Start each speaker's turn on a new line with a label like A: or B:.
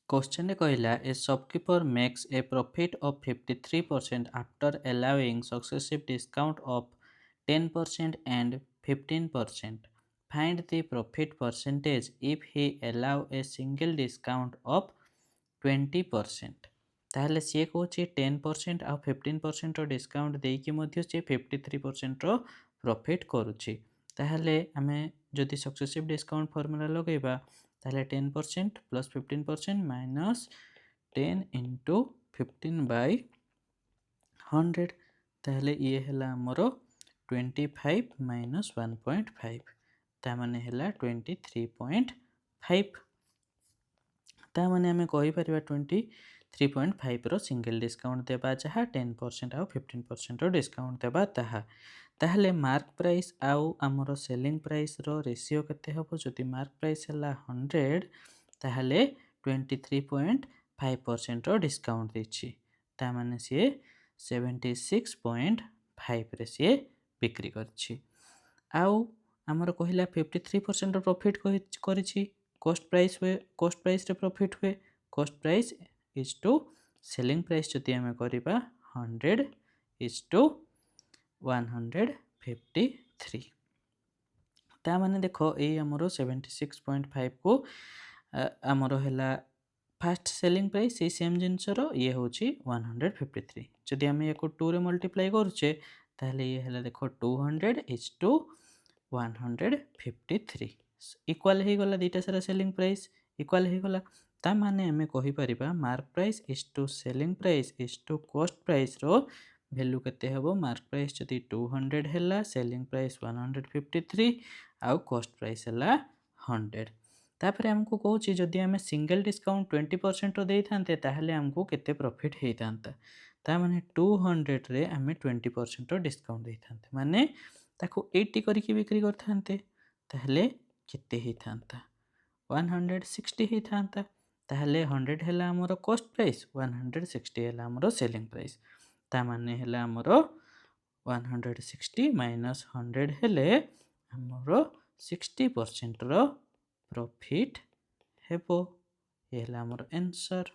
A: Question कहला ए shopkeeper makes a profit of 53% after allowing successive discount of 10% and 15%. Find the profit percentage if he allow a single discount of 20%. ताहले सी कौन 10% आ 15% discount देकी मध्य सी 53% profit करुच्ची. ताहले आमे जदि successive discount formula लगेबा ताहले 10% plus 15% minus 10 into 15/100 ताहले ये हैला हमरो 25 माइनस 1.5 तामाने हैला 23.5 तामाने हमें कहि परिबा 23.5 रो सिंगल डिस्काउंट देबा जहा 10% आ 15% रो डिस्काउंट देबा ताहा ताहले मार्क प्राइस आउ हमरो सेलिंग प्राइस रो रेशियो केते हबो जदि मार्क प्राइस हैला 100 ताहले 23.5% रो डिस्काउंट देछि तामाने से 76.5 रे से बिक्री करछि आउ हमरो कहिला 53% रो प्रॉफिट करिछि कॉस्ट प्राइस रे प्रॉफिट हुए cost price is to selling price जदि हमें करिबा 100 इज टू 153 ता माने देखो ए हमरो 76.5 को हमरो हैला फर्स्ट सेलिंग प्राइस ए सेम जिंसर ये होची 153 जदि हमें याको 2 रे मल्टीप्लाई करूचे ताहले ये हैला देखो 200 इज टू 153 इक्वल हे गला दीटा सारा सेलिंग प्राइस इक्वल हे गला ता माने हमें कहि परिबा mark price is to selling price is to cost price रो वैल्यू केते हबो मार्क प्राइस जदि 200 हैला सेलिंग प्राइस 153 आउ कॉस्ट प्राइस हैला 100 तापर हमको कहूँ जदि आम सिंगल डिस्काउंट 20% दे था ताहले हमको केते प्रॉफिट होता ता माने 200 रे आम 20% डिस्काउंट दे था माने ताको 80 करके बिक्री करते ताहले केते होता 160 होता ताहले 100 हैला हमर कॉस्ट प्राइस 160 हैला हमर सेलिंग प्राइस ता माने हैला हमर 160 माइनस 100 हेले हमर 60% रो प्रॉफिट हेबो ये हैला हमर आंसर।